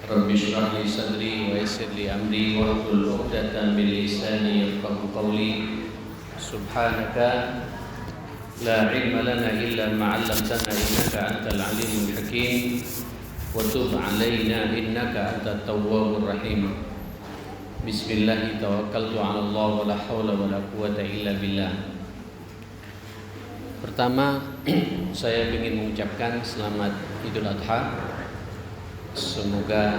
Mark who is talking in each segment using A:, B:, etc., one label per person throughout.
A: Rabbi shrah li sadri wa yassir li amri wahlul 'uqdatam min lisani yafqahu qawli. Subhanaka la ilma lana illa ma 'allamtana innaka antal alimul hakim. Wa tub 'alaina innaka antat tawwabur rahim. Bismillah tawakkaltu 'ala Allah wa la haula wa la quwwata illa billah. Pertama, saya ingin mengucapkan selamat Idul Adha. Semoga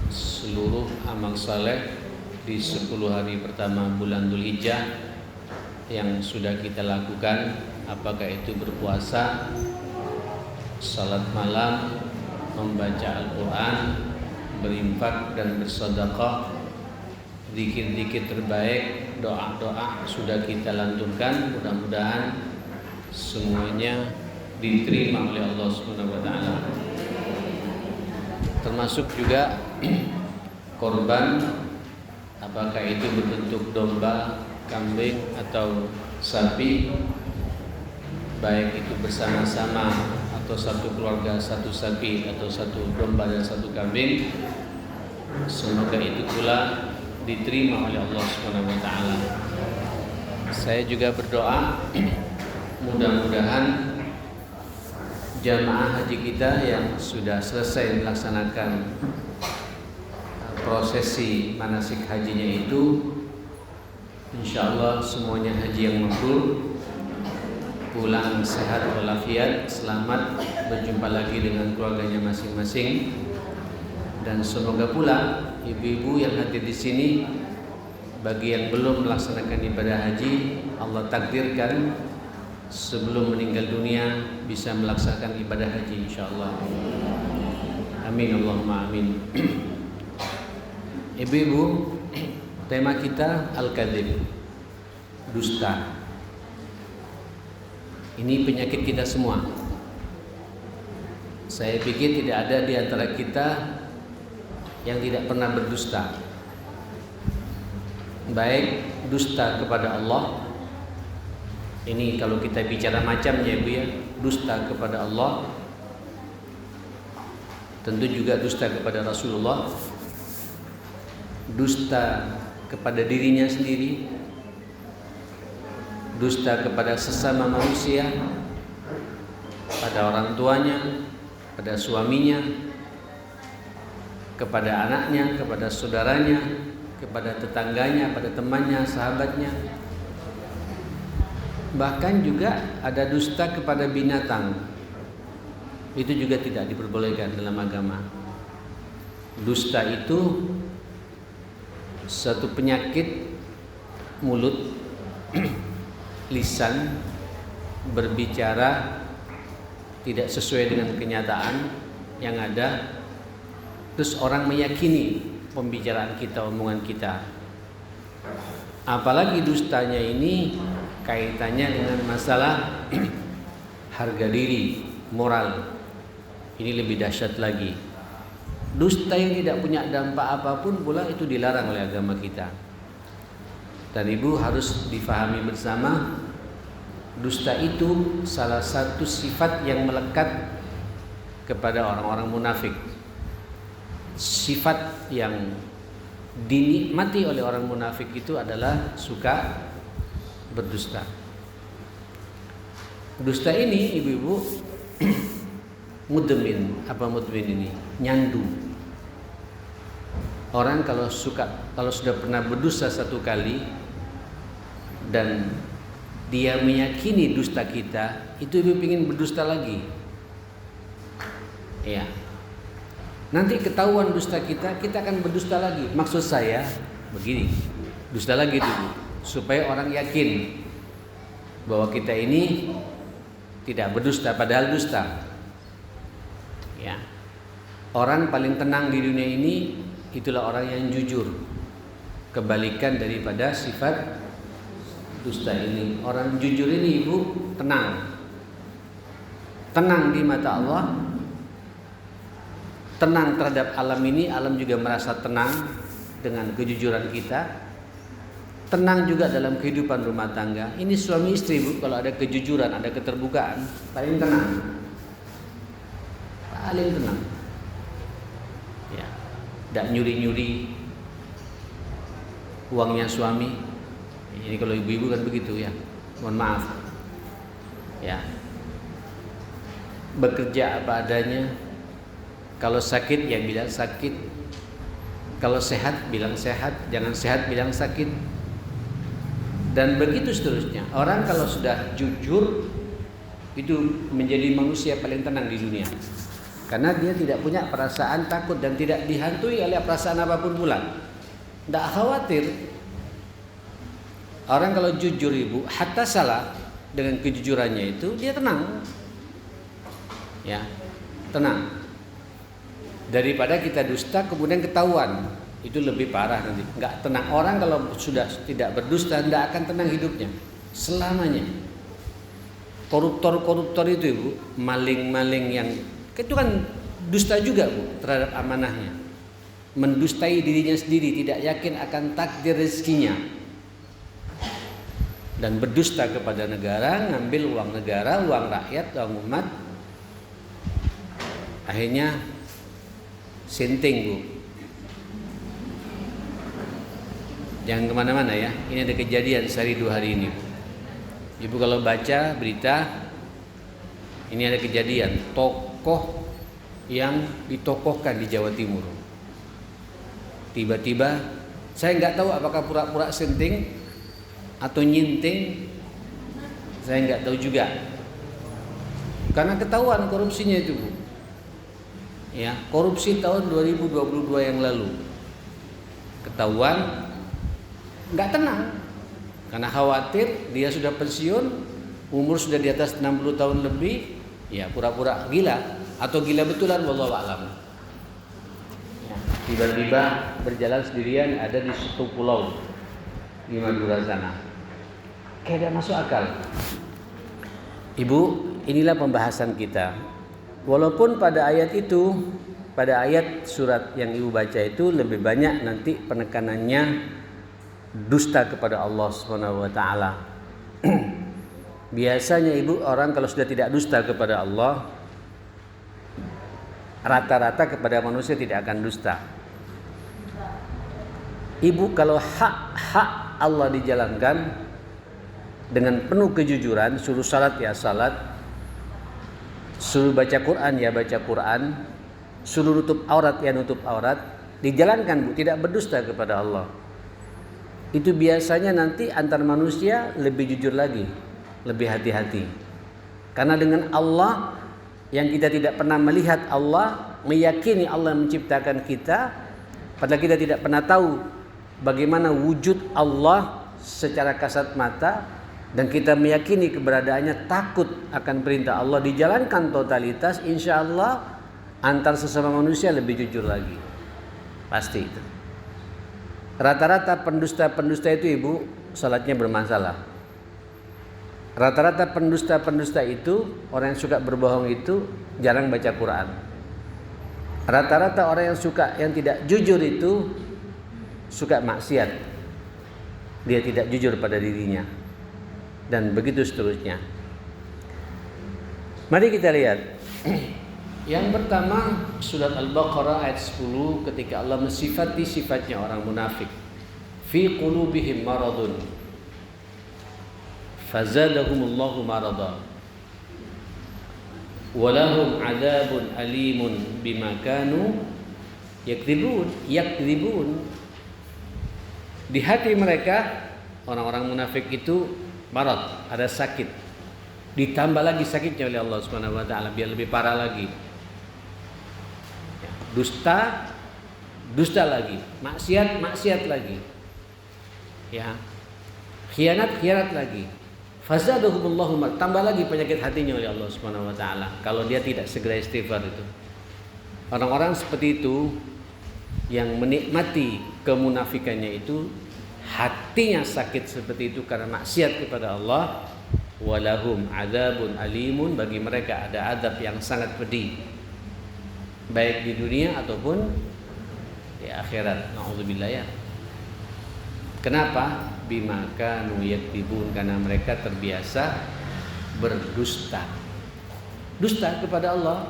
A: seluruh amal saleh di 10 hari pertama bulan Dzulhijjah yang sudah kita lakukan, apakah itu berpuasa, salat malam, membaca Al-Quran, berinfak dan bersedekah, zikir-zikir terbaik, doa-doa sudah kita lantunkan. Mudah-mudahan semuanya diterima oleh Allah Subhanahu wa taala. Termasuk juga korban, apakah itu berbentuk domba, kambing atau sapi, baik itu bersama-sama atau satu keluarga satu sapi atau satu domba dan satu kambing, semoga itu pula diterima oleh Allah Subhanahu wa taala. Saya juga berdoa mudah-mudahan jamaah haji kita yang sudah selesai melaksanakan prosesi manasik hajinya itu, insyaallah semuanya haji yang mabrur, pulang sehat walafiat, selamat, berjumpa lagi dengan keluarganya masing-masing. Dan semoga pula ibu-ibu yang hadir di sini, bagi yang belum melaksanakan ibadah haji, Allah takdirkan sebelum meninggal dunia bisa melaksanakan ibadah haji insyaallah. Amin Allahumma amin. Ibu-ibu, tema kita al-kadzib, dusta. Ini penyakit kita semua. Saya pikir tidak ada di antara kita yang tidak pernah berdusta. Baik dusta kepada Allah. Ini kalau kita bicara macamnya Bu ya, dusta kepada Allah, tentu juga dusta kepada Rasulullah, dusta kepada dirinya sendiri, dusta kepada sesama manusia, pada orang tuanya, pada suaminya, kepada anaknya, kepada saudaranya, kepada tetangganya, pada temannya, sahabatnya. Bahkan juga ada dusta kepada binatang. Itu juga tidak diperbolehkan dalam agama. Dusta itu satu penyakit mulut, lisan, berbicara tidak sesuai dengan kenyataan yang ada. Terus orang meyakini pembicaraan kita, omongan kita. Apalagi dustanya ini kaitannya dengan masalah harga diri, moral. Ini lebih dahsyat lagi. Dusta yang tidak punya dampak apapun pula itu dilarang oleh agama kita. Dan ibu harus difahami bersama, dusta itu salah satu sifat yang melekat kepada orang-orang munafik. Sifat yang dinikmati oleh orang munafik itu adalah suka berdusta. Dusta ini ibu-ibu mudmin. Apa mudmin ini? Nyandu. Orang kalau sudah pernah berdusta satu kali dan dia meyakini dusta kita, itu ibu ingin berdusta lagi. Ya. Nanti ketahuan dusta kita akan berdusta lagi. Maksud saya begini, dusta lagi dulu, supaya orang yakin bahwa kita ini tidak berdusta padahal dusta. Ya. Orang paling tenang di dunia ini itulah orang yang jujur. Kebalikan daripada sifat dusta ini. Orang jujur ini ibu tenang. Tenang di mata Allah, tenang terhadap alam ini, alam juga merasa tenang dengan kejujuran kita. Tenang juga dalam kehidupan rumah tangga. Ini suami istri Bu, kalau ada kejujuran, ada keterbukaan, paling tenang. Paling tenang. Ya. tidak nyuri-nyuri uangnya suami. Ini kalau ibu-ibu kan begitu ya, mohon maaf ya. Bekerja apa adanya, kalau sakit ya bilang sakit, kalau sehat bilang sehat, jangan sehat bilang sakit, dan begitu seterusnya. Orang kalau sudah jujur itu menjadi manusia paling tenang di dunia, karena dia tidak punya perasaan takut dan tidak dihantui oleh perasaan apapun pula. Tidak khawatir. Orang kalau jujur ibu, hatta salah dengan kejujurannya itu dia tenang, ya tenang. Daripada kita dusta kemudian ketahuan, itu lebih parah nanti. Nggak tenang. Orang kalau sudah tidak berdusta tidak akan tenang hidupnya selamanya. Koruptor itu ibu, maling-maling yang itu kan dusta juga bu terhadap amanahnya, mendustai dirinya sendiri, tidak yakin akan takdir rezekinya, dan berdusta kepada negara, ngambil uang negara, uang rakyat, uang umat, akhirnya sinting bu. Jangan kemana-mana ya, ini ada kejadian sehari 2 hari ini bu. Ibu kalau baca berita, ini ada kejadian tokoh yang ditokohkan di Jawa Timur. Tiba-tiba saya nggak tahu apakah pura-pura senting atau nyinting, saya nggak tahu juga. Karena ketahuan korupsinya itu bu. Ya, korupsi tahun 2022 yang lalu. Ketahuan, nggak tenang. Karena khawatir dia sudah pensiun, umur sudah di atas 60 tahun lebih, ya pura-pura gila atau gila betulan wallahu a'lam. Ya, tiba-tiba berjalan sendirian ada di suatu pulau di Madura sana. Kayak tidak masuk akal. Ibu, inilah pembahasan kita. Walaupun pada ayat itu, pada ayat surat yang ibu baca itu lebih banyak nanti penekanannya dusta kepada Allah Subhanahu wa taala. Biasanya ibu, orang kalau sudah tidak dusta kepada Allah, rata-rata kepada manusia tidak akan dusta. Ibu kalau hak Allah dijalankan dengan penuh kejujuran, suruh salat ya salat, suruh baca Quran ya baca Quran, suruh nutup aurat ya nutup aurat, dijalankan bu, tidak berdusta kepada Allah. Itu biasanya nanti antar manusia lebih jujur lagi, lebih hati-hati. Karena dengan Allah yang kita tidak pernah melihat Allah, meyakini Allah menciptakan kita, padahal kita tidak pernah tahu bagaimana wujud Allah secara kasat mata, dan kita meyakini keberadaannya, takut akan perintah Allah, dijalankan totalitas, insya Allah antar sesama manusia lebih jujur lagi. Pasti itu. Rata-rata pendusta-pendusta itu ibu, salatnya bermasalah. Rata-rata pendusta-pendusta itu, orang yang suka berbohong itu jarang baca Quran. Rata-rata orang yang tidak jujur itu suka maksiat. Dia tidak jujur pada dirinya. Dan begitu seterusnya. Mari kita lihat. Yang pertama, surat Al-Baqarah ayat 10 ketika Allah mensifati sifatnya orang munafik. Fi qulubihim maradun fazadahumullahu marada walahum adzabun alimun bima kanu yakdzibun. Di hati mereka orang-orang munafik itu marad, ada sakit. Ditambah lagi sakitnya oleh Allah Subhanahu wa taala biar lebih parah lagi. Dusta lagi, maksiat lagi. Ya. Khianat lagi. Fazadahumullahu mar, tambah lagi penyakit hatinya oleh Allah Subhanahu wa taala kalau dia tidak segera istighfar itu. Orang-orang seperti itu yang menikmati kemunafikannya itu, hatinya sakit seperti itu karena maksiat kepada Allah. Walahum adzabun alimun, bagi mereka ada azab yang sangat pedih, baik di dunia ataupun di akhirat. Nauzubillah ya. Kenapa? Bima kanu yakdzibun, karena mereka terbiasa berdusta. Dusta kepada Allah.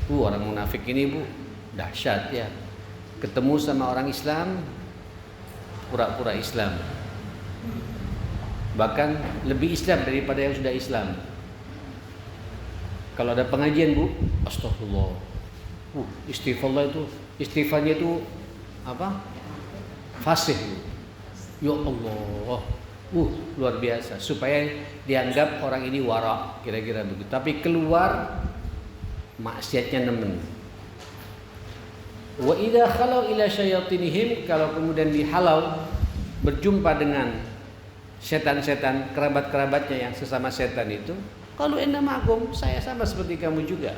A: Orang munafik ini bu, dahsyat ya. ketemu sama orang Islam, pura-pura Islam, bahkan lebih Islam daripada yang sudah Islam. Kalau ada pengajian, Bu, astagfirullah, istighfarnya itu apa? Fasih, Bu. Ya Allah, luar biasa, supaya dianggap orang ini wara, kira-kira begitu. Tapi keluar maksiatnya nemen. Wa idza khalau ila syayatinihim, kalau kemudian dihalau berjumpa dengan setan-setan kerabat-kerabatnya yang sesama setan itu, kalau inna ma'akum, saya sama seperti kamu juga.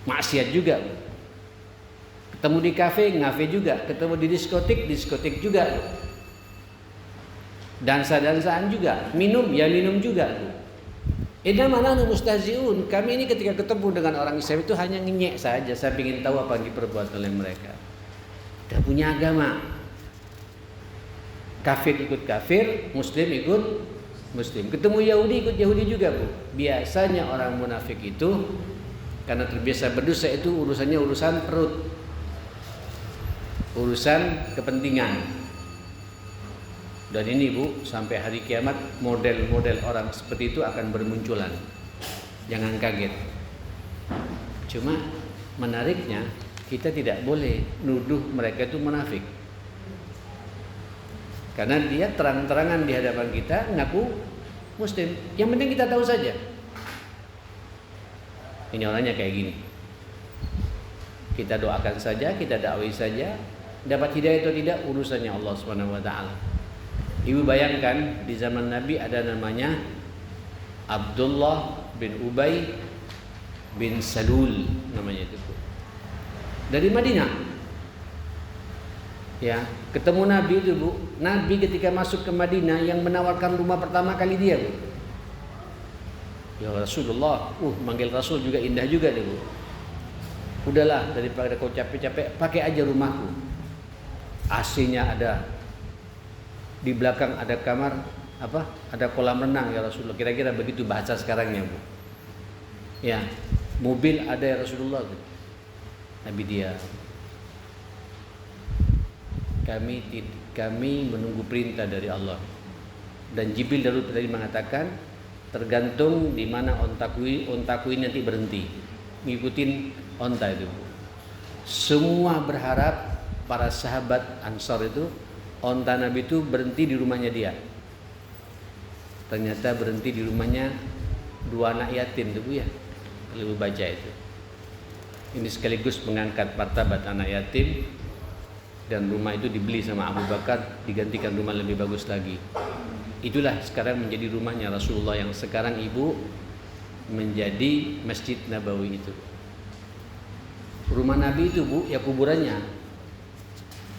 A: Maksiat juga. Ketemu di kafe, ngafe juga. Ketemu di diskotik juga. Dansa-dansaan juga. Minum juga. Inna ma'ana mustahzi'un. Kami ini ketika ketemu dengan orang Islam itu hanya ngenyek saja. Saya ingin tahu apa yang diperbuat oleh mereka. Tidak punya agama. Kafir ikut kafir, Muslim ikut Muslim. Ketemu Yahudi ikut Yahudi juga, Bu. Biasanya orang munafik itu karena terbiasa berdosa itu urusannya urusan perut, urusan kepentingan. Dan ini, Bu, sampai hari kiamat model-model orang seperti itu akan bermunculan. Jangan kaget. Cuma menariknya kita tidak boleh nuduh mereka itu munafik. Karena dia terang-terangan di hadapan kita ngaku Muslim. Yang penting kita tahu saja. Ini orangnya kayak gini. Kita doakan saja, kita dakwai saja. Dapat hidayah atau tidak urusannya Allah Subhanahu wa taala. Ibu bayangkan di zaman Nabi ada namanya Abdullah bin Ubay bin Salul namanya itu. Dari Madinah. Ya, ketemu Nabi itu, Bu. Nabi ketika masuk ke Madinah yang menawarkan rumah pertama kali dia, Bu. Ya Rasulullah, manggil Rasul juga indah juga deh, Bu. Udahlah, daripada kau capek-capek, pakai aja rumahku. AC-nya ada. Di belakang ada kamar Ada kolam renang ya Rasulullah. Kira-kira begitu bahasa sekarangnya, Bu. Ya, mobil ada ya Rasulullah. Nabi dia. Kami menunggu perintah dari Allah. Dan Jibril tadi mengatakan tergantung di mana ontaku ini nanti berhenti. Ngikutin onta itu. Semua berharap para sahabat Ansar itu onta Nabi itu berhenti di rumahnya dia. Ternyata berhenti di rumahnya 2 anak yatim itu, Bu, ya. Kalau baca itu. Ini sekaligus mengangkat martabat anak yatim. Dan rumah itu dibeli sama Abu Bakar, digantikan rumah lebih bagus lagi. Itulah sekarang menjadi rumahnya Rasulullah yang sekarang Ibu menjadi Masjid Nabawi itu. Rumah Nabi itu, Bu, ya kuburannya.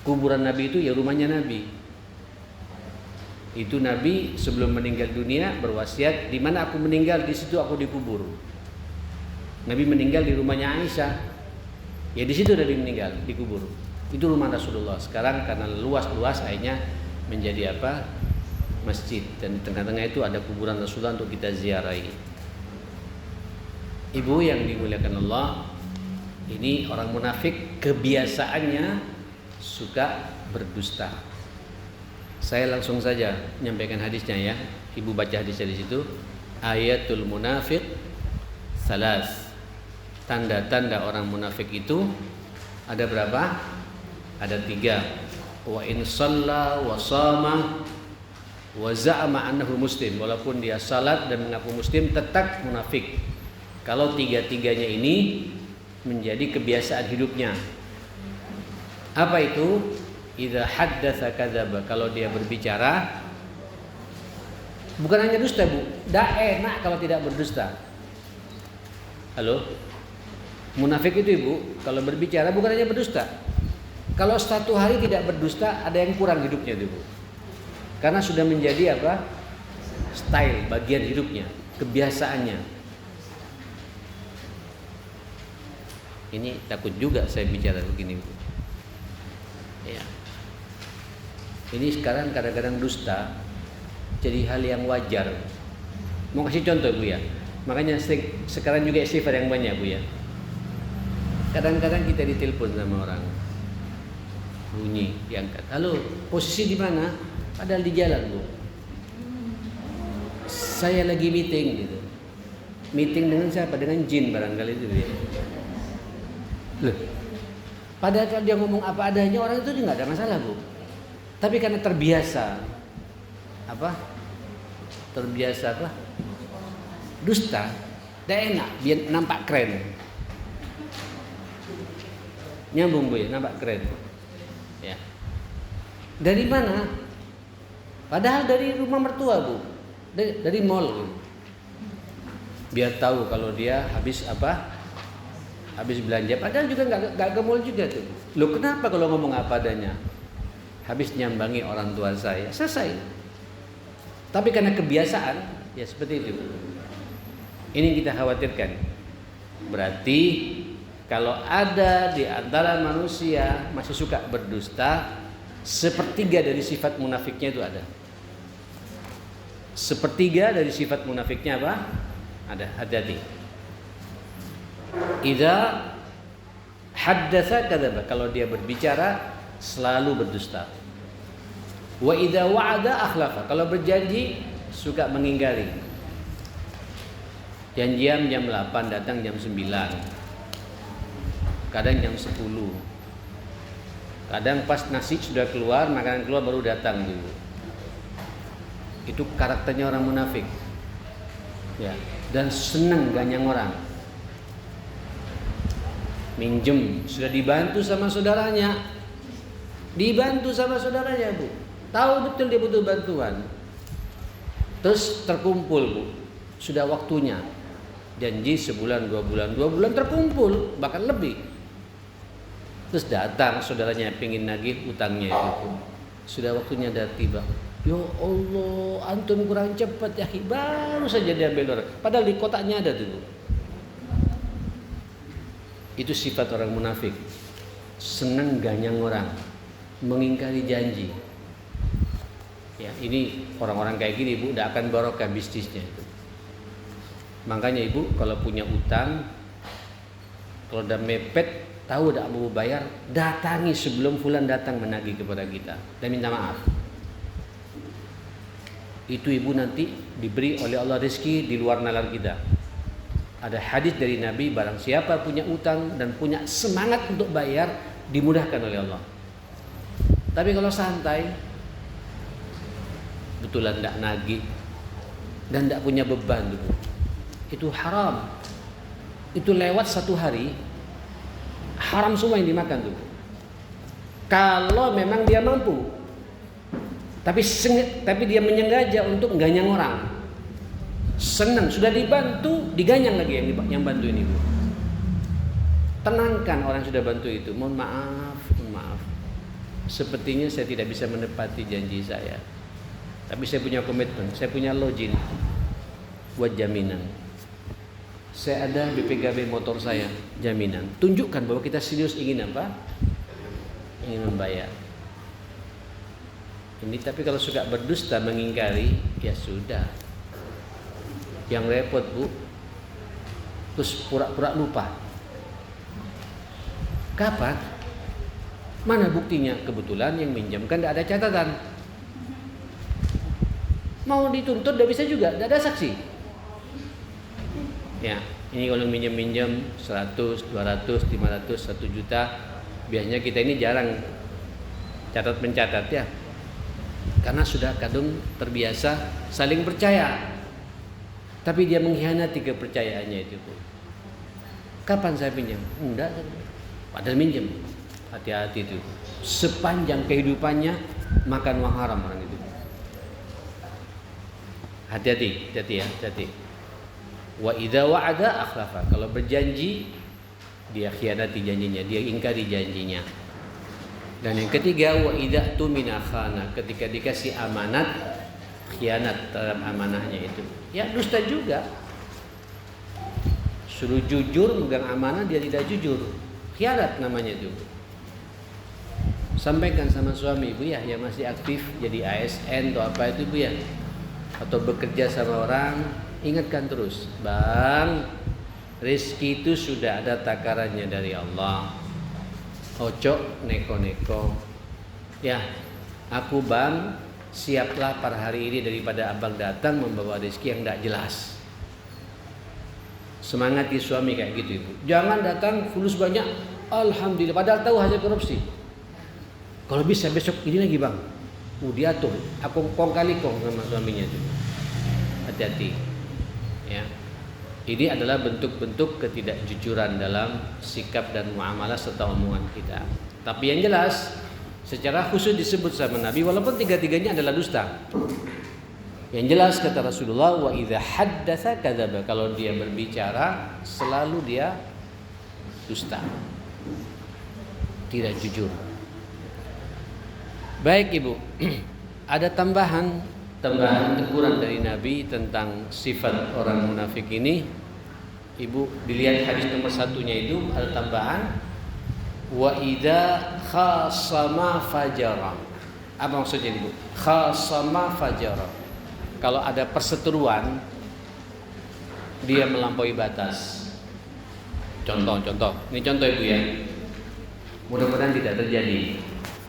A: Kuburan Nabi itu ya rumahnya Nabi. Itu Nabi sebelum meninggal dunia berwasiat, di mana aku meninggal di situ aku dikubur. Nabi meninggal di rumahnya Aisyah. Ya di situ Nabi meninggal, dikubur. Itu rumah Rasulullah. Sekarang karena luas-luas akhirnya menjadi masjid, dan di tengah-tengah itu ada kuburan Rasulullah untuk kita ziarahi. Ibu yang dimuliakan Allah, ini orang munafik kebiasaannya suka berdusta. Saya langsung saja menyampaikan hadisnya ya. Ibu baca hadisnya di situ. Ayatul munafiq salas. Tanda-tanda orang munafik itu ada berapa? Ada 3. Wa in shalla wa shama wa za'ama annahu muslim. Walaupun dia salat dan mengaku muslim, tetap munafik. Kalau 3-tiganya ini menjadi kebiasaan hidupnya. Apa itu? Idza haddatsa kadzaba. Kalau dia berbicara, bukan hanya dusta, Bu. Tidak enak kalau tidak berdusta. Halo? Munafik itu, Ibu, kalau berbicara bukan hanya berdusta. Kalau 1 hari tidak berdusta, ada yang kurang hidupnya itu, Bu. Karena sudah menjadi style, bagian hidupnya, kebiasaannya. Ini takut juga saya bicara begini, Bu. Ya. Ini sekarang kadang-kadang dusta jadi hal yang wajar. Mau kasih contoh, Bu, ya. Makanya sekarang juga istighfar yang banyak, Bu, ya. Kadang-kadang kita ditelepon sama orang. bunyi, diangkat. Halo, posisi di mana? Padahal di jalan, Bu. Saya lagi meeting gitu. Meeting dengan siapa? Dengan jin barangkali itu dia. Loh. Padahal kalau dia ngomong apa adanya, orang itu nggak ada masalah, Bu. Tapi karena terbiasa dusta, tidak enak, biar nampak keren. Nyambung, Bu, ya, nampak keren. Ya. Dari mana? Padahal dari rumah mertua, Bu. Dari mall, Bu. Biar tahu kalau dia habis belanja. Padahal juga nggak ke mall juga tuh. Loh, kenapa kalau ngomong apa adanya? Habis nyambangi orang tua saya, selesai. Tapi karena kebiasaan, ya seperti itu. Ini yang kita khawatirkan. Berarti kalau ada di antara manusia masih suka berdusta, sepertiga dari sifat munafiknya itu ada. Sepertiga dari sifat munafiknya apa? Ada. Hati-hati. Idza haddatsa kadzaba, kalau dia berbicara selalu berdusta. Wa idza wa'ada akhlafa, kalau berjanji suka mengingkari. Janjian jam 8 datang jam 9. Kadang jam 10. Kadang pas nasi sudah keluar, makanan keluar baru datang dulu. Itu karakternya orang munafik. Ya, dan senang ganyang orang. Minjem, sudah dibantu sama saudaranya. Bu. Tahu betul dia butuh bantuan. Terus terkumpul, Bu. Sudah waktunya. Janji sebulan, 2 bulan terkumpul, bahkan lebih. Terus datang saudaranya pengin nagih utangnya itu, Bu. Sudah waktunya dah tiba. Ya Allah, antum kurang cepat ya, baru saja diambil orang. Padahal di kotaknya ada tuh, Bu. Itu sifat orang munafik. Senang ganyang orang, mengingkari janji. Ya, ini orang-orang kayak gini, Bu, tidak akan barokah bisnisnya itu. Makanya Ibu kalau punya utang, kalau udah mepet, tahu tidak mau bayar, datangi sebelum fulan datang menagih kepada kita dan minta maaf. Itu Ibu nanti diberi oleh Allah rezeki di luar nalar kita. Ada hadis dari Nabi, barang siapa punya utang dan punya semangat untuk bayar, dimudahkan oleh Allah. Tapi kalau santai, betulan tidak nagih dan tidak punya beban, itu haram. Itu lewat 1 hari, haram semua yang dimakan tuh. Kalau memang dia mampu, tapi dia menyengaja untuk ganyang orang, senang, sudah dibantu, diganyang lagi yang bantu ini, Bu. Tenangkan orang yang sudah bantu itu. Mohon maaf, sepertinya saya tidak bisa menepati janji saya, tapi saya punya komitmen, saya punya login buat jaminan. Saya ada BPKB motor saya, jaminan. Tunjukkan bahwa kita serius ingin apa? Ingin membayar. Ini tapi kalau suka berdusta, mengingkari, ya sudah. Yang repot, Bu, terus pura-pura lupa. Kapan? Mana buktinya? Kebetulan yang minjamkan tidak ada catatan. Mau dituntut tidak bisa juga, tidak ada saksi. Ya, ini kalau minjem 100, 200, 500, 1 juta, biasanya kita ini jarang catat mencatat ya. Karena sudah kadung terbiasa saling percaya. Tapi dia mengkhianati kepercayaannya itu, Bu. Kapan saya pinjam? Enggak, padahal minjem. Hati-hati itu. Sepanjang kehidupannya makan uang haram orang itu. Hati-hati ya, hati-hati. Wa idza wa'ada akhlafa, kalau berjanji dia khianati janjinya, dia ingkari janjinya. Dan yang ketiga, wa idza tumina khana, ketika dikasih amanat khianat terhadap amanahnya itu. Ya dusta juga. Suruh jujur megang amanah dia tidak jujur, khianat namanya itu. Sampaikan sama suami, Bu, ya yang masih aktif jadi ASN atau apa itu, Bu, ya, atau bekerja sama orang, ingatkan terus, Bang, rezeki itu sudah ada takarannya dari Allah. Ojo neko-neko, Ya, aku bang, siaplah per hari ini daripada abang datang membawa rezeki yang tidak jelas. Semangati suami kayak gitu ibu. Jangan datang fulus banyak, alhamdulillah. Padahal tahu hasil korupsi. Kalau bisa besok ini lagi bang, diatur. Aku kong kali kong sama suaminya itu. Hati-hati. Ya, ini adalah bentuk-bentuk ketidakjujuran dalam sikap dan muamalah serta omongan kita. Tapi yang jelas, secara khusus disebut sama Nabi, walaupun tiga-tiganya adalah dusta. Yang jelas kata Rasulullah, wa idza haddatsa kadzaba, kalau dia berbicara selalu dia dusta, tidak jujur. Baik ibu, ada tambahan teguran dari Nabi tentang sifat orang munafik ini. Ibu dilihat hadis nomor 1-nya itu ada tambahan, wa idza khasama fajara. Apa maksudnya ibu? Khasama fajara. Kalau ada perseteruan, dia melampaui batas. Contoh. Ini contoh ibu ya. Mudah-mudahan tidak terjadi.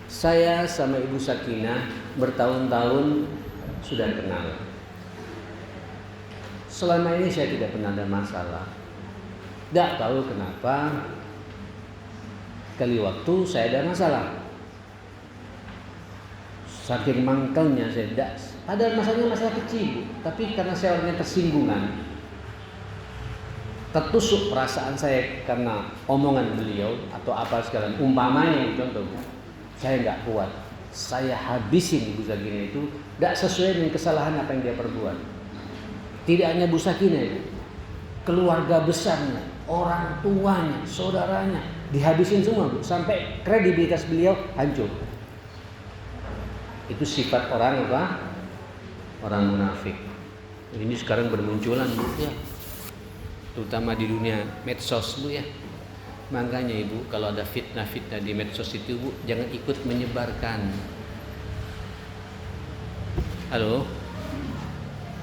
A: Saya sama Ibu Sakinah bertahun-tahun sudah kenal. Selama ini saya tidak pernah ada masalah. Tidak tahu kenapa kali waktu saya ada masalah. Saking mangkelnya saya tidak. Padahal masalahnya masalah kecil, tapi karena saya orangnya tersinggungan, tertusuk perasaan saya karena omongan beliau atau apa sekarang, umpamanya contoh, saya nggak kuat, saya habisin Ibu Sakinah itu, tidak sesuai dengan kesalahan apa yang dia perbuat. Tidak hanya Ibu Sakinah itu, keluarga besarnya, orang tuanya, saudaranya, dihabisin semua Bu, sampai kredibilitas beliau hancur. Itu sifat orang apa? Orang munafik. Ini sekarang bermunculan Bu ya, terutama di dunia medsos Bu ya. Makanya Ibu kalau ada fitnah-fitnah di medsos itu Bu, jangan ikut menyebarkan. Halo,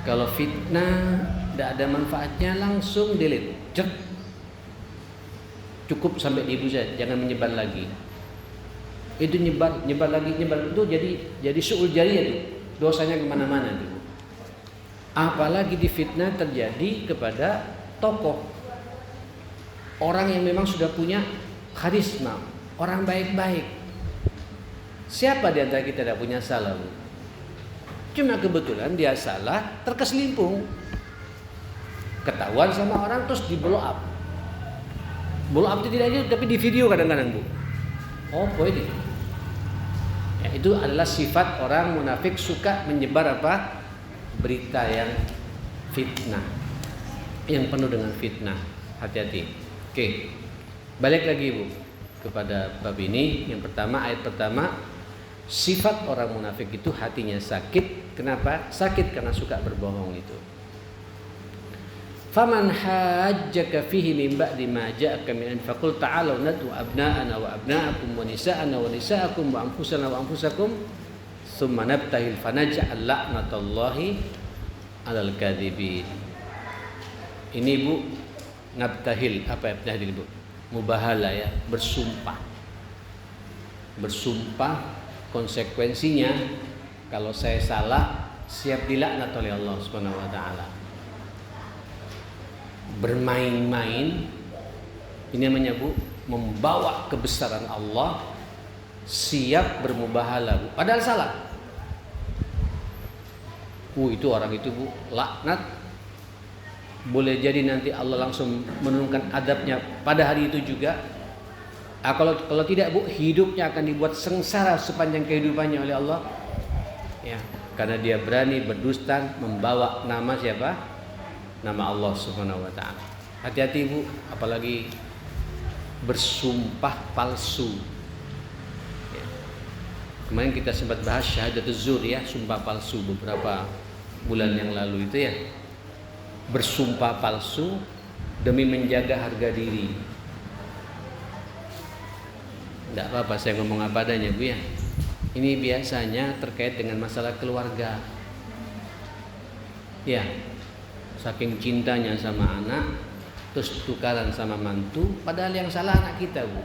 A: kalau fitnah tidak ada manfaatnya langsung delete. Cukup sampai di Ibu saja, jangan menyebar lagi. Itu nyebar lagi itu jadi suul jariyah itu. Dosanya kemana-mana gitu. Apalagi di fitnah terjadi kepada tokoh, orang yang memang sudah punya karisma, orang baik-baik. Siapa di antara kita tidak punya salah Bu? Cuma kebetulan dia salah, terkeselimpung, ketahuan sama orang terus di blow up. Blow up itu tidak aja, tapi di video kadang-kadang Bu. Oh ini. Ya, itu adalah sifat orang munafik, suka menyebar apa? Berita yang fitnah, yang penuh dengan fitnah. Hati-hati. Oke. Balik lagi Bu kepada bab ini. Yang pertama, ayat pertama, sifat orang munafik itu hatinya sakit. Kenapa? Sakit karena suka berbohong itu. Faman hajjaka fihi min ba'di ma ja'aka min faqul ta'alu nadu abna'ana wa abna'akum wa nisa'ana wa nisa'akum wa anfusana wa anfusakum thumma nabtahil fanaj'al la'natallahi 'alal kadhibin. Ini Bu, nabtahil, apa ya nabtahil Bu? Mubahala ya, bersumpah. Bersumpah konsekuensinya kalau saya salah siap dilaknat oleh Allah Subhanahu wa taala. Bermain-main ini namanya Bu, membawa kebesaran Allah, siap bermubahala Bu, padahal salah. Itu orang itu Bu, laknat. Boleh jadi nanti Allah langsung menurunkan adabnya pada hari itu juga. Kalau tidak Bu, hidupnya akan dibuat sengsara sepanjang kehidupannya oleh Allah. Ya, karena dia berani berdusta membawa nama siapa? Nama Allah Subhanahu wa taala. Hati-hati Bu, apalagi bersumpah palsu. Ya. Kemarin kita sempat bahas syahadatuz zur ya, sumpah palsu beberapa bulan yang lalu itu ya. Bersumpah palsu demi menjaga harga diri. Tidak apa-apa saya ngomong apa adanya Bu ya. Ini biasanya terkait dengan masalah keluarga. Ya. Saking cintanya sama anak, terus tukaran sama mantu, padahal yang salah anak kita Bu.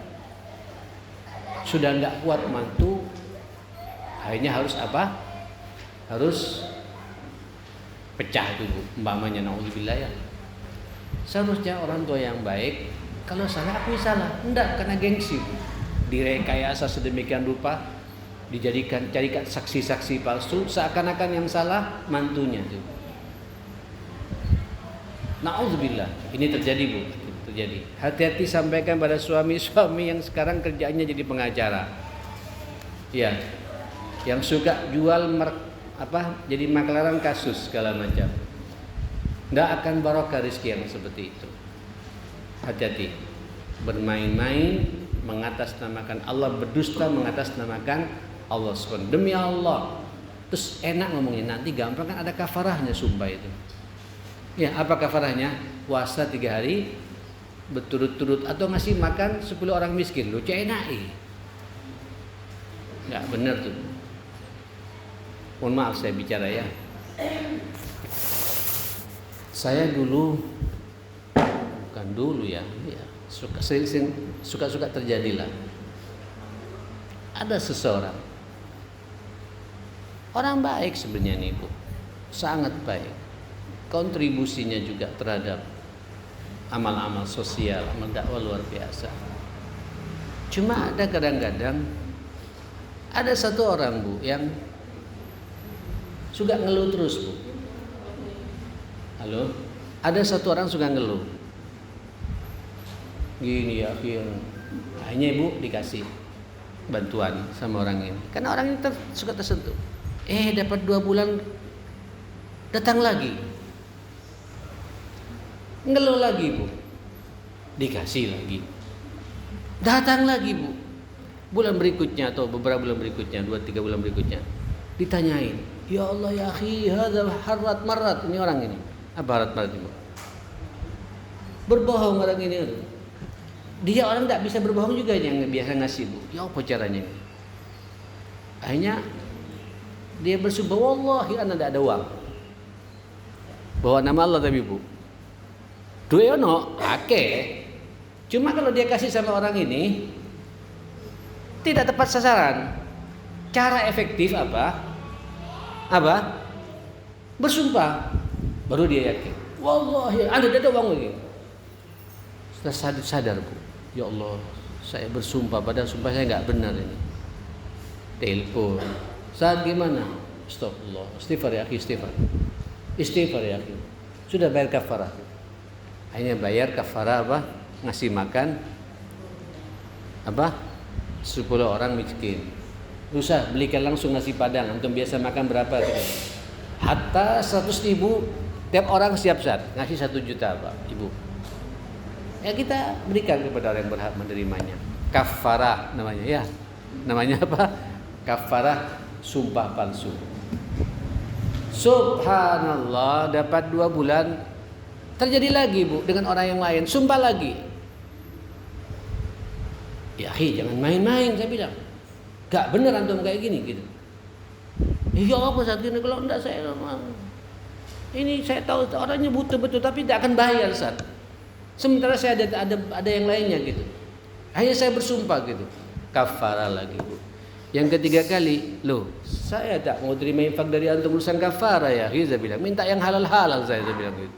A: Sudah nggak kuat mantu, Akhirnya harus apa? Harus pecah itu Bu, umpamanya naudzubillah ya. Seharusnya orang tua yang baik kalau salah akui salah, enggak karena gengsi Bu. Direkayasa sedemikian rupa, carikan saksi-saksi palsu seakan-akan yang salah mantunya tuh. Naudzubillah, ini terjadi Bu, terjadi. Hati-hati sampaikan pada suami-suami yang sekarang kerjaannya jadi pengacara. Ya, yang suka jual jadi maklaran kasus segala macam. Tidak akan barokah rezeki yang seperti itu. Hati-hati. Bermain-main mengatasnamakan Allah, berdusta mengatasnamakan Allah SWT. Demi Allah. Terus enak ngomongnya, nanti gampang kan ada kafarahnya sumpah itu. Ya, apa kafarahnya? Puasa 3 hari berturut-turut atau ngasih makan 10 orang miskin. Lu cenai. Enggak benar tuh. Mohon maaf saya bicara ya. Saya dulu, bukan dulu ya, suka terjadilah. Ada seseorang, orang baik sebenarnya nih Bu, sangat baik. Kontribusinya juga terhadap amal-amal sosial, amal dakwah luar biasa. Cuma ada kadang-kadang ada satu orang Bu yang suka ngeluh terus Bu. Halo, ada satu orang suka ngeluh. Gini ya, akhirnya Ibu dikasih bantuan sama orang ini. Karena orang ini suka tersentuh. Dapat 2 bulan datang lagi. Ngeluh lagi Bu. Dikasih lagi. Datang lagi Bu. Bulan berikutnya atau beberapa bulan berikutnya, 2-3 bulan berikutnya. Ditanyain, "Ya Allah ya akhi, hadzal harrat marrat." Ini orang ini. Apa harrat marrat itu? Berbohong orang ini. Dia orang tidak bisa berbohong juga yang biasa ngasih Bu. Ya apa caranya? Akhirnya dia bersumpah, wallahi ana tidak ada uang. Bawa nama Allah tapi Bu. Duit ono, akeh. Cuma kalau dia kasih sama orang ini tidak tepat sasaran. Cara efektif apa? Bersumpah. Baru dia yakin. Wallahi ana tidak ada uang lagi. Sudah sadar Bu. Ya Allah, saya bersumpah padahal sumpah saya enggak benar ini. Telepon. Saat gimana? Astagfirullah. Istighfar ya akhi, istighfar. Istighfar ya akhi. Sudah bayar kafarah. Akhirnya bayar kafarah apa? Ngasih makan 10 orang miskin. Usah belikan langsung nasi padang. Antum biasa makan berapa gitu. Hatta 100.000 tiap orang siap saat ngasih 1 juta Pak, Ibu. Ya kita berikan kepada orang yang berhak menerimanya. Kafarah namanya ya. Namanya apa? Kafarah sumpah palsu. Subhanallah, dapat 2 bulan terjadi lagi Bu dengan orang yang lain, sumpah lagi. Ya jangan main-main saya bilang. Gak bener antum kayak gini gitu. Ya apa saat ini kalau enggak saya ini saya tahu orangnya butuh betul tapi tidak akan bayar saat. Sementara saya ada yang lainnya gitu. Akhirnya saya bersumpah gitu. Kafarah lagi Bu. Yang ketiga kali, loh saya tak mau terima infak dari antum urusan kafarah ya. Saya bilang minta yang halal-halal saya bilang gitu.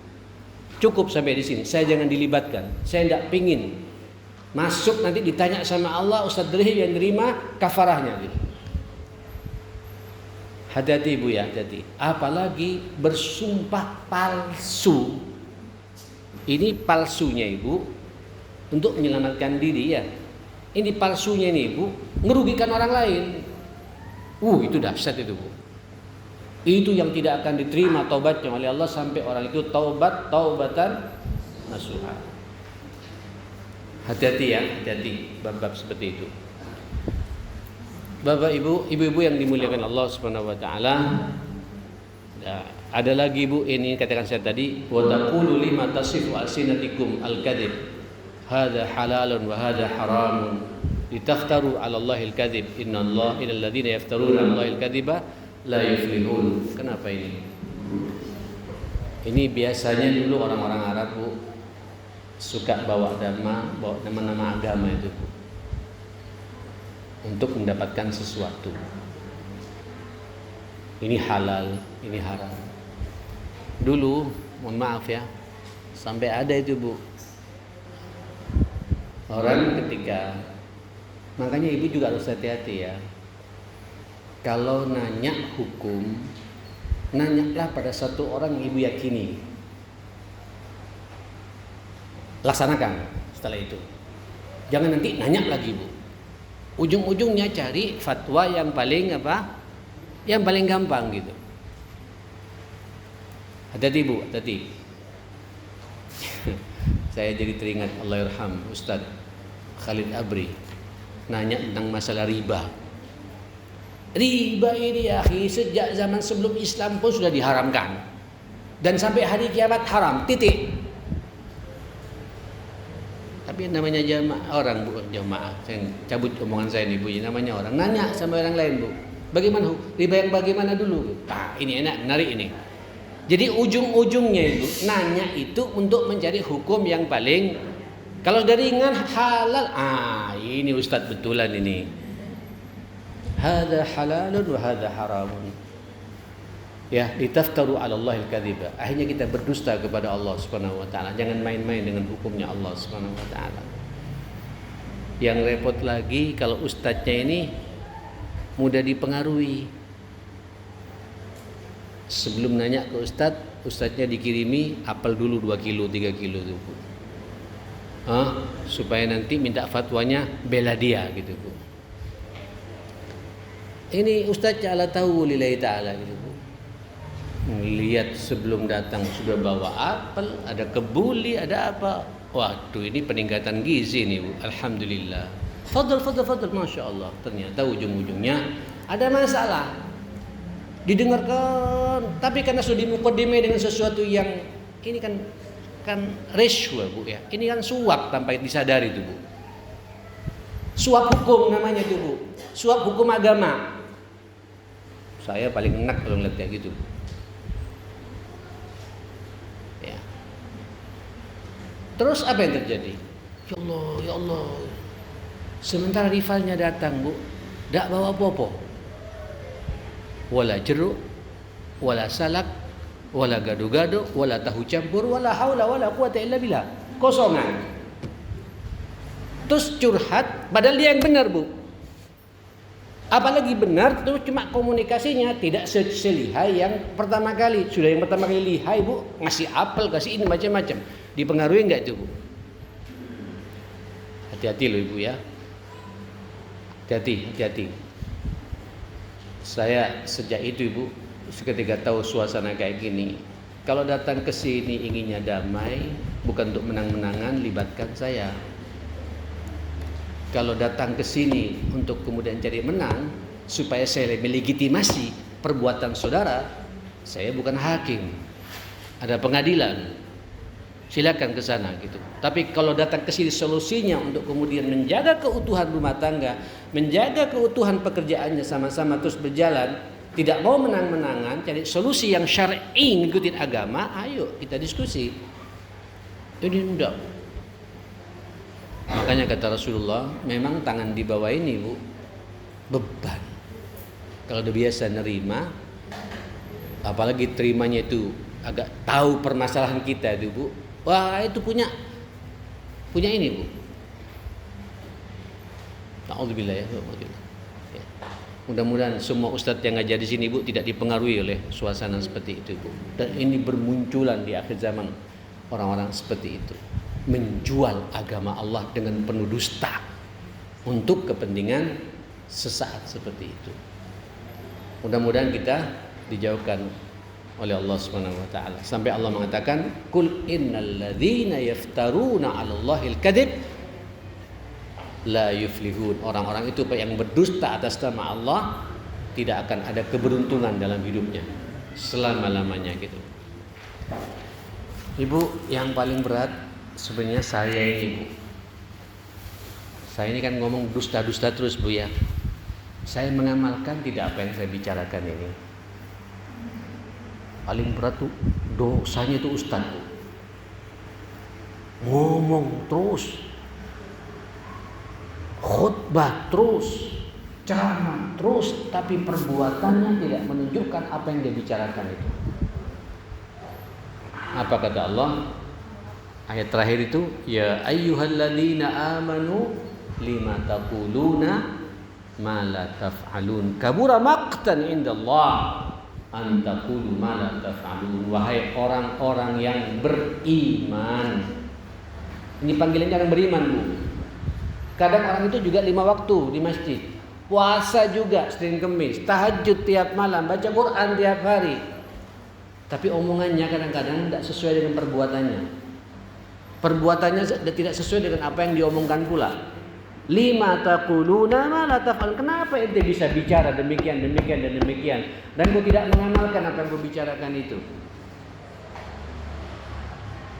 A: Cukup sampai di sini. Saya jangan dilibatkan. Saya tidak pingin masuk nanti ditanya sama Allah Ustaz Dri yang nerima kafarahnya gitu. Hati-hati Bu ya, hati-hati. Apalagi bersumpah palsu. Ini palsunya Ibu untuk menyelamatkan diri ya. Ini palsunya ini Ibu ngerugikan orang lain. Itu dahsyat itu Bu. Itu yang tidak akan diterima taubatnya oleh Allah sampai orang itu taubatan nasuha. Hati-hati ya, hati-hati bab-bab seperti itu. Bapak Ibu, ibu-ibu yang dimuliakan Allah Subhanahu wa taala. Ada lagi Bu, ini katakan saya tadi, wa taqulu lima tasifu alsinatikum al-kadzib. Hadza halalun wa hadza haramun. Litaftaru 'ala Allahil kadzib. Innallaha ilal ladzina yaftaruna 'ala Allahil kadziba la yuflihun. Kenapa ini? Ini biasanya dulu orang-orang Arab Bu suka bawa nama-nama agama itu Bu, untuk mendapatkan sesuatu. Ini halal, ini haram. Dulu, mohon maaf ya, sampai ada itu Bu, orang ketika, makanya ibu juga harus hati-hati ya. Kalau nanya hukum, nanyalah pada satu orang yang ibu yakini. Laksanakan setelah itu. Jangan nanti nanya lagi Bu. Ujung-ujungnya cari fatwa yang paling apa? Yang paling gampang gitu. Hati-hati Bu, hati-hati. Saya jadi teringat Allahyarham Ustadz Khalid Abri nanya tentang masalah riba. Riba ini ya akhi, sejak zaman sebelum Islam pun sudah diharamkan. Dan sampai hari kiamat haram, titik. Tapi namanya orang Bu, jamaah. Saya cabut omongan saya nih Bu, namanya orang. Nanya sama orang lain Bu, bagaimana riba yang bagaimana dulu? Nah, ini enak, menarik ini. Jadi ujung-ujungnya itu nanya itu untuk mencari hukum yang paling, kalau dari ringan halal. Ini Ustadz betulan ini. Hadza halalun wa hadza haramun. Ya, litaftaru 'ala Allahil kadziba. Akhirnya kita berdusta kepada Allah Subhanahu wa taala. Jangan main-main dengan hukumnya Allah Subhanahu wa taala. Yang repot lagi kalau ustadznya ini mudah dipengaruhi. Sebelum nanya ke ustadznya dikirimi apel dulu 2 kilo, 3 kilo itu Bu. Supaya nanti minta fatwanya bela dia gitu Bu. Ini ustadznya ala tahu lillahi ta'ala gitu Bu. Lihat sebelum datang sudah bawa apel, ada kebuli, ada apa. Waduh, ini peningkatan gizi nih Bu. Alhamdulillah. Fadl, Masya Allah. Ternyata ujung-ujungnya ada masalah. Didengarkan, tapi karena sudah dimukadimah dengan sesuatu yang ini kan rishwa Bu ya. Ini kan suap tanpa disadari itu Bu. Suap hukum namanya itu Bu. Suap hukum agama. Saya paling enak kalau ngeliat kayak gitu. Ya. Terus apa yang terjadi? Ya Allah. Sementara rivalnya datang Bu, tidak bawa apa-apa. Wala jeruk, wala salak, wala gado-gado, wala tahu campur, wala haula wala quwata illa billah. Kosongan. Terus curhat, padahal dia yang benar Bu. Apalagi benar, terus cuma komunikasinya tidak selihai yang pertama kali. Sudah yang pertama kali lihai Bu, ngasih apel, kasih ini macam-macam. Dipengaruhi enggak itu Bu? Hati-hati loh Ibu ya. Hati-hati. Saya sejak itu Ibu, ketika tahu suasana kayak gini, kalau datang ke sini inginnya damai, bukan untuk menang-menangan, libatkan saya. Kalau datang ke sini untuk kemudian cari menang, supaya saya melegitimasi perbuatan saudara, saya bukan hakim. Ada pengadilan. Silakan ke sana gitu. Tapi kalau datang ke sini solusinya untuk kemudian menjaga keutuhan rumah tangga, menjaga keutuhan pekerjaannya sama-sama terus berjalan, tidak mau menang-menangan, cari solusi yang syar'i ngikutin agama, ayo kita diskusi. Ini enggak. Makanya kata Rasulullah, memang tangan di bawah ini Bu, beban. Kalau udah biasa nerima, apalagi terimanya itu agak tahu permasalahan kita itu Bu, wah itu punya ini Bu. Ta'udzubillah ya. Mudah-mudahan semua ustadz yang ngajar di sini Bu tidak dipengaruhi oleh suasana seperti itu Bu. Dan ini bermunculan di akhir zaman orang-orang seperti itu, menjual agama Allah dengan penuh dusta untuk kepentingan sesaat seperti itu. Mudah-mudahan kita dijauhkan oleh Allah Subhanahu wa taala. Sampai Allah mengatakan, "Qul innal ladzina yaftaruna 'alallahil kadzib la yuflihun." Orang-orang itu yang berdusta atas nama Allah tidak akan ada keberuntungan dalam hidupnya selama-lamanya gitu. Ibu, yang paling berat sebenarnya saya ini Bu. Saya ini kan ngomong dusta-dusta terus Bu ya. Saya mengamalkan tidak apa yang saya bicarakan ini. Paling berat tuh dosanya tuh Ustaz. Ngomong terus, khutbah terus, ceramah terus, tapi perbuatannya tidak menunjukkan apa yang dia bicarakan itu. Apa kata Allah? Ayat terakhir itu, ya ayyuhalladzina amanu lima taquluna ma la taf'alun kabura maqtan indallah an taqulu ma la taf'alun. Wahai orang-orang yang beriman. Ini panggilannya orang beriman, Bu. Kadang orang itu juga 5 waktu di masjid, puasa juga Senin Kemis, tahajud tiap malam, baca Quran tiap hari. Tapi omongannya kadang-kadang tidak sesuai dengan perbuatannya. Perbuatannya tidak sesuai dengan apa yang diomongkan pula. Lima taquluna ma la taf'alun. Kenapa ente bisa bicara demikian dan demikian dan kau tidak mengamalkan apa yang kau bicarakan itu?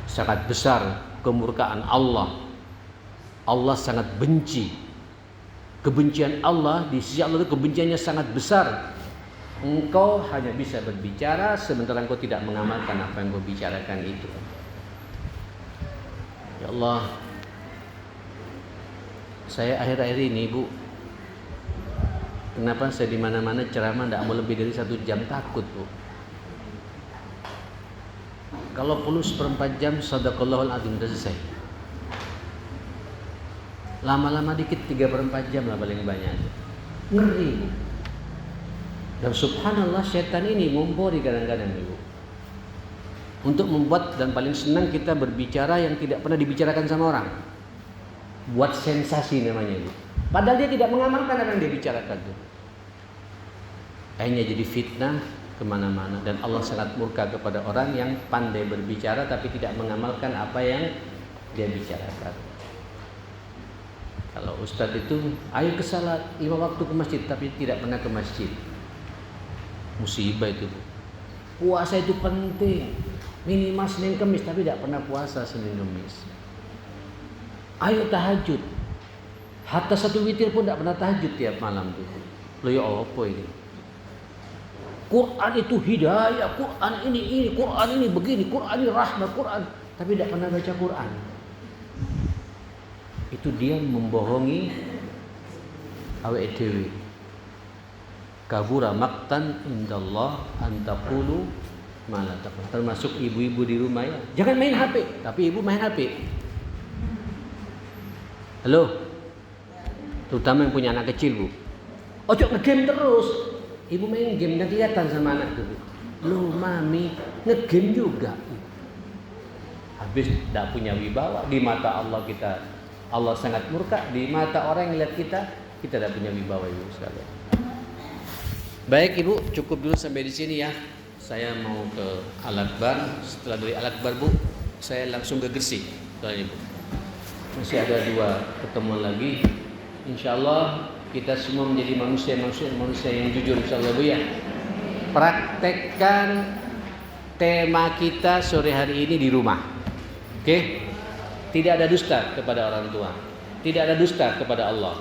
A: Sangat besar kemurkaan Allah. Allah sangat benci. Kebencian Allah di sisi Allah itu kebenciannya sangat besar. Engkau hanya bisa berbicara sementara engkau tidak mengamalkan apa yang kau bicarakan itu. Ya Allah, saya akhir-akhir ini, Bu, kenapa saya di mana-mana ceramah tidak mau lebih dari 1 jam, takut, Bu. Kalau perlu 1/4 jam, sadaqallahul azim, sudah selesai. Lama-lama dikit 3/4 jam lah paling banyak. Ngeri, Bu. Dan subhanallah, setan ini ngompori kadang-kadang, Ibu, untuk membuat, dan paling senang kita berbicara yang tidak pernah dibicarakan sama orang. Buat sensasi namanya, Ibu. Padahal dia tidak mengamalkan apa yang dia bicarakan itu. Akhirnya jadi fitnah kemana-mana. Dan Allah sangat murka kepada orang yang pandai berbicara tapi tidak mengamalkan apa yang dia bicarakan. Kalau ustadz itu, ayo ke salat 5 waktu ke masjid, tapi tidak pernah ke masjid. Musibah itu, Bu. Puasa itu penting, minimal Senin Kemis, tapi tidak pernah puasa Senin Kemis. Ayo tahajud, hatta 1 witir pun tidak pernah tahajud tiap malam tuh. Loh ya apa ini? Quran itu hidayah, Quran ini, Quran ini begini, Quran ini rahmat, Quran, tapi tidak pernah baca Quran. Itu dia membohongi awake dhewe. Kabura maqtan indallah an taqulu ma la taf'alun. Termasuk ibu-ibu di rumah ya. Jangan main HP, tapi ibu main HP. Halo. Terutama yang punya anak kecil, Bu. Ojo nge-game terus. Ibu main game dan kelihatan sama anak itu, Bu. Loh, mami nge-game juga. Habis tidak punya wibawa di mata Allah kita. Allah sangat murka di mata orang yang lihat kita tidak punya wibawa, Ibu sekalian. Baik, Ibu, cukup dulu sampai di sini ya. Saya mau ke Al-Akbar. Setelah dari Al-Akbar, Bu, saya langsung ke Gresik. Ibu. Masih ada 2 pertemuan lagi. Insyaallah kita semua menjadi manusia yang jujur, insyaallah, Bu ya. Praktekkan tema kita sore hari ini di rumah. Oke? Tidak ada dusta kepada orang tua. Tidak ada dusta kepada Allah.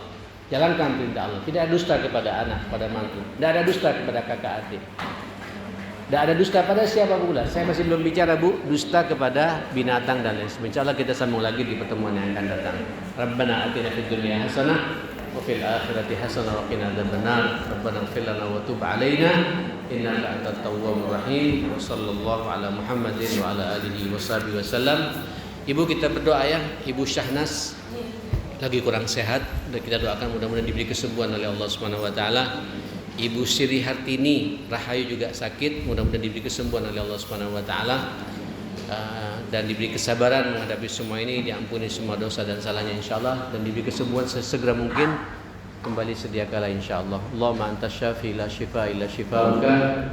A: Jalankan perintah Allah. Tidak ada dusta kepada anak, kepada mantu. Tidak ada dusta kepada kakak adik. Tidak ada dusta pada siapa pula. Saya masih belum bicara, Bu, dusta kepada binatang dan lain sebagainya. Insyaallah kita sambung lagi di pertemuan yang akan datang. Rabbana atina fid dunya hasanah wa fil akhirati hasanah wa qina adzabannar. Rabbana ighfir lana wa tub 'alaina innaka antat tawwabur rahim. Wa sallallahu ala Muhammadin wa ala alihi washabihi wasallam. Ibu, kita berdoa ya, Ibu Syahnas lagi kurang sehat, dan kita doakan mudah-mudahan diberi kesembuhan oleh Allah Subhanahu wa taala. Ibu Sri Hartini Rahayu juga sakit, mudah-mudahan diberi kesembuhan oleh Allah Subhanahu wa taala dan diberi kesabaran menghadapi semua ini, diampuni semua dosa dan salahnya insyaallah, dan diberi kesembuhan sesegera mungkin kembali sedia kala insyaallah. Allahumma antas syafi la shifa illa shifauka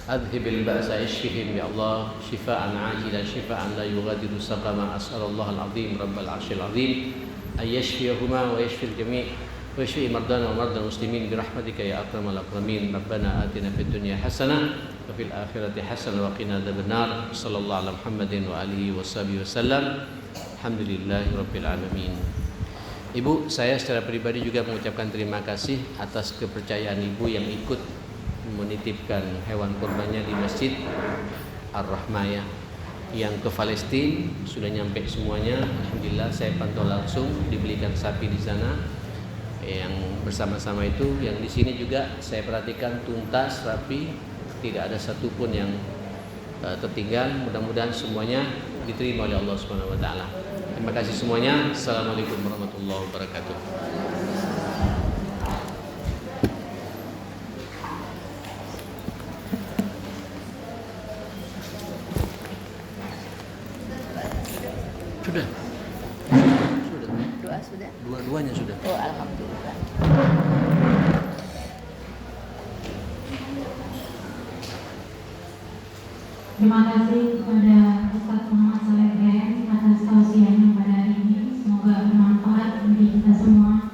A: adhibil ba'sa ishfihim ya Allah shifaan ajilan shifaan la yughadiru saqama. As'alullah al-azim rabbal arsyil azim ayyashfiyahuma wa yashfil jami' wa yashfi mardana wa mardal muslimin birahmatika ya akramal akramin. Rabbana atina fid dunya hasanah wa fil akhirati hasanah wa qina adzabannar. Sallallahu ala Muhammadin wa alihi washabihi wasallam. Alhamdulillahi rabbil alamin. Ibu, saya secara pribadi juga mengucapkan terima kasih atas kepercayaan Ibu yang ikut menitipkan hewan kurbannya di Masjid Ar-Rahmayah yang ke Palestina. Sudah nyampe semuanya, alhamdulillah. Saya pantau langsung, dibelikan sapi di sana. yang bersama-sama itu, yang di sini juga saya perhatikan tuntas, rapi, tidak ada satupun yang tertinggal. Mudah-mudahan semuanya diterima oleh Allah Subhanahu wa taala. Terima kasih semuanya. Assalamualaikum warahmatullahi wabarakatuh. Sudah.
B: Doa sudah.
A: Dua-duanya sudah.
B: Oh, alhamdulillah.
C: Terima kasih kepada Ustaz Muhammad Saleh Ibrahim atas tausiahnya pada hari ini. Semoga bermanfaat bagi kita semua.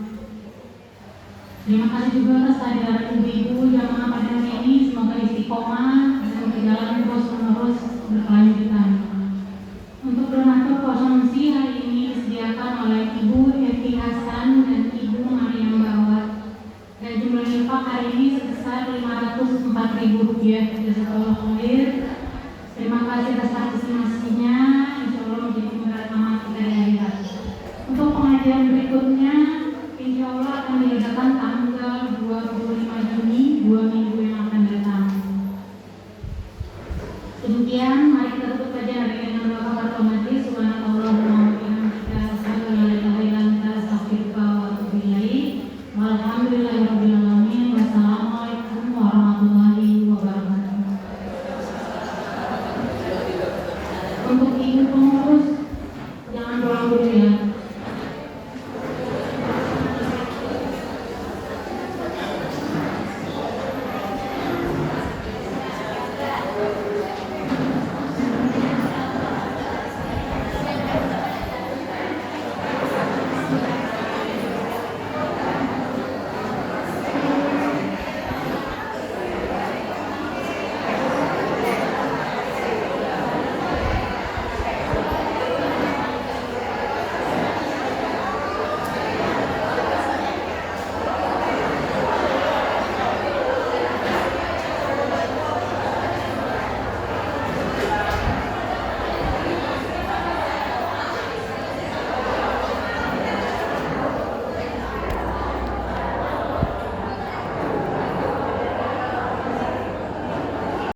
C: Terima kasih juga atas kehadiran ibu-ibu jamaah pada hari ini. Semoga istiqomah dan berjalan terus-menerus berkelanjutan. Untuk donatur konsumsi hari ini disediakan oleh Ibu Evi Hasan dan Ibu Mariam Bawat. Dan jumlah infak hari ini sebesar Rp504.000. Jazakallahu khair. Terima kasih atas partisipasinya. Insya Allah menjadi pemberat amal kita di akhirat. Untuk pengajian berikutnya, insya Allah akan diadakan tanggal 25 Juni, 2 minggu yang akan datang. Demikian, mari kita tutup kajian hari ini dengan doa kafaratul majlis. Subhanallahumma wa bihamdika, asyhadu an la ilaha illa anta, astaghfiruka wa atubu ilaik. Walhamdulillahirabbil